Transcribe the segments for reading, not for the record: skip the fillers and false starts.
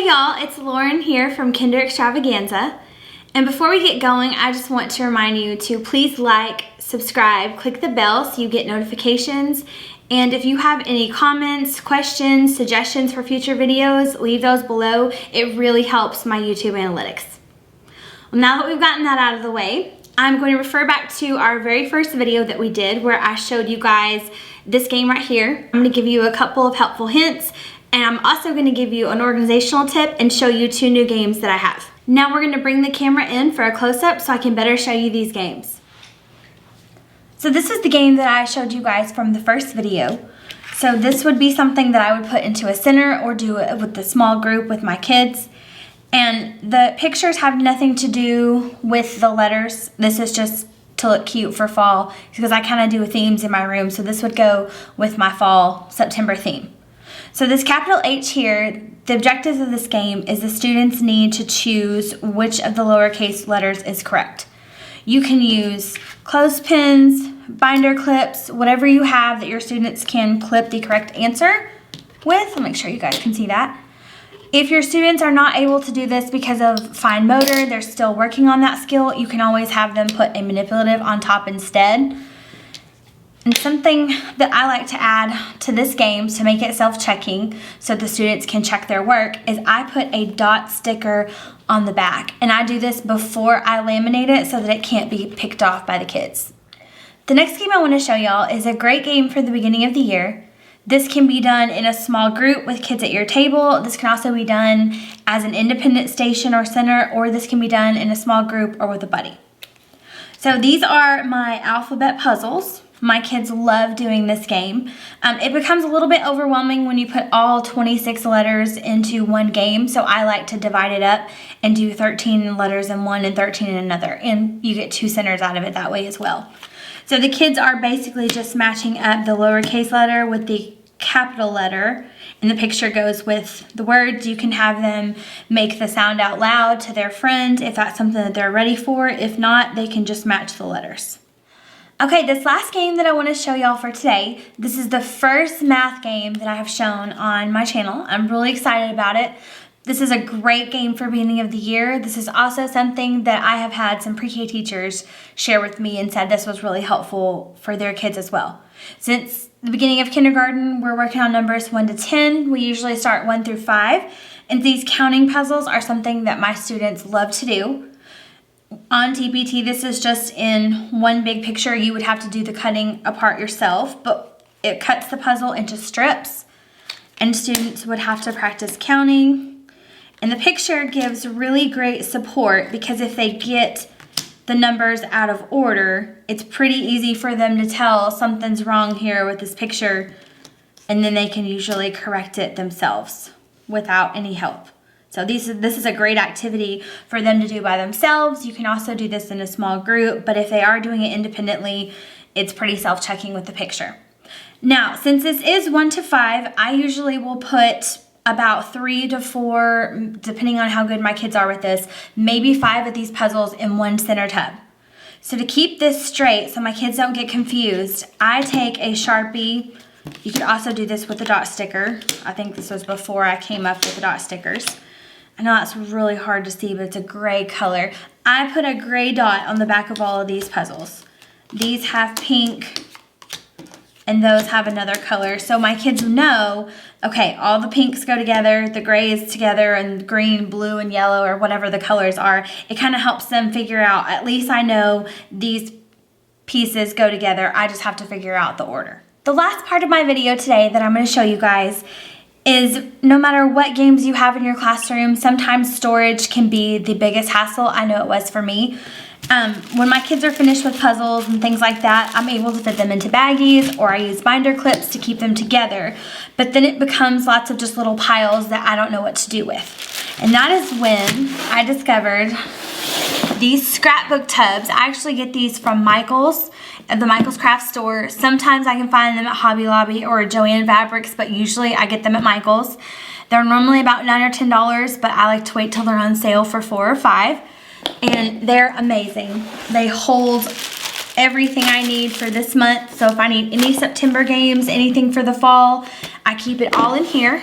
Hey y'all, it's Lauren here from Kinder Extravaganza. And before we get going, I just want to remind you to please like, subscribe, click the bell so you get notifications. And if you have any comments, questions, suggestions for future videos, leave those below. It really helps my YouTube analytics. Well, now that we've gotten that out of the way, I'm going to refer back to our very first video that we did where I showed you guys this game right here. I'm going to give you a couple of helpful hints, and I'm also going to give you an organizational tip and show you 2 new games that I have. Now we're going to bring the camera in for a close-up so I can better show you these games. So this is the game that I showed you guys from the first video. So this would be something that I would put into a center or do it with a small group with my kids. And the pictures have nothing to do with the letters. This is just to look cute for fall because I kind of do themes in my room. So this would go with my fall September theme. So this capital H here, the objectives of this game is the students need to choose which of the lowercase letters is correct. You can use clothespins, binder clips, whatever you have that your students can clip the correct answer with. I'll make sure you guys can see that. If your students are not able to do this because of fine motor, they're still working on that skill, you can always have them put a manipulative on top instead. And something that I like to add to this game to make it self-checking so the students can check their work is I put a dot sticker on the back. And I do this before I laminate it so that it can't be picked off by the kids. The next game I want to show y'all is a great game for the beginning of the year. This can be done in a small group with kids at your table. This can also be done as an independent station or center, or this can be done in a small group or with a buddy. So these are my alphabet puzzles. My kids love doing this game. It becomes a little bit overwhelming when you put all 26 letters into one game, so I like to divide it up and do 13 letters in one and 13 in another, and you get 2 centers out of it that way as well. So the kids are basically just matching up the lowercase letter with the capital letter, and the picture goes with the words. You can have them make the sound out loud to their friend if that's something that they're ready for. If not, they can just match the letters. Okay, this last game that I want to show y'all for today, this is the first math game that I have shown on my channel. I'm really excited about it. This is a great game for beginning of the year. This is also something that I have had some pre-K teachers share with me and said this was really helpful for their kids as well. Since the beginning of kindergarten, we're working on numbers 1 to 10. We usually start 1 through 5. And these counting puzzles are something that my students love to do. On TPT, this is just in one big picture. You would have to do the cutting apart yourself, but it cuts the puzzle into strips, and students would have to practice counting. And the picture gives really great support because if they get the numbers out of order, it's pretty easy for them to tell something's wrong here with this picture, and then they can usually correct it themselves without any help. So this is a great activity for them to do by themselves. You can also do this in a small group, but if they are doing it independently, it's pretty self-checking with the picture. Now, since this is 1 to 5, I usually will put about 3 to 4, depending on how good my kids are with this, maybe 5 of these puzzles in one center tub. So to keep this straight so my kids don't get confused, I take a Sharpie. You could also do this with the dot sticker. I think this was before I came up with the dot stickers. I know that's really hard to see, but it's a gray color. I put a gray dot on the back of all of these puzzles. These have pink, and those have another color. So my kids know, okay, all the pinks go together, the grays together, and green, blue, and yellow, or whatever the colors are. It kind of helps them figure out, at least I know these pieces go together. I just have to figure out the order. The last part of my video today that I'm going to show you guys is no matter what games you have in your classroom, sometimes storage can be the biggest hassle. I know it was for me. When my kids are finished with puzzles and things like that, I'm able to fit them into baggies, or I use binder clips to keep them together. But then it becomes lots of just little piles that I don't know what to do with. And that is when I discovered these scrapbook tubs. I actually get these from Michael's, at the Michael's Craft Store. Sometimes I can find them at Hobby Lobby or Joann Fabrics, but usually I get them at Michael's. They're normally about $9 or $10, but I like to wait till they're on sale for $4 or $5. And they're amazing. They hold everything I need for this month. So if I need any September games, anything for the fall, I keep it all in here.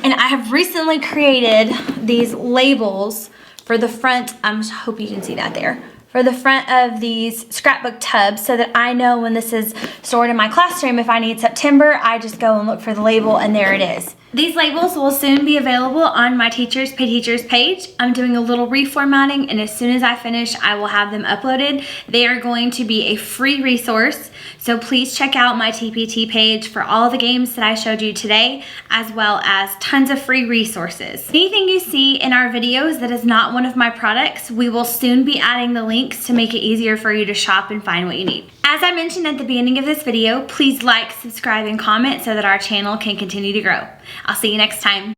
And I have recently created these labels for the front, I hope you can see that there, for the front of these scrapbook tubs so that I know when this is stored in my classroom, if I need September, I just go and look for the label and there it is. These labels will soon be available on my Teachers Pay Teachers page. I'm doing a little reformatting, and as soon as I finish, I will have them uploaded. They are going to be a free resource, so please check out my TPT page for all the games that I showed you today, as well as tons of free resources. Anything you see in our videos that is not one of my products, we will soon be adding the links to make it easier for you to shop and find what you need. As I mentioned at the beginning of this video, please like, subscribe, and comment so that our channel can continue to grow. I'll see you next time.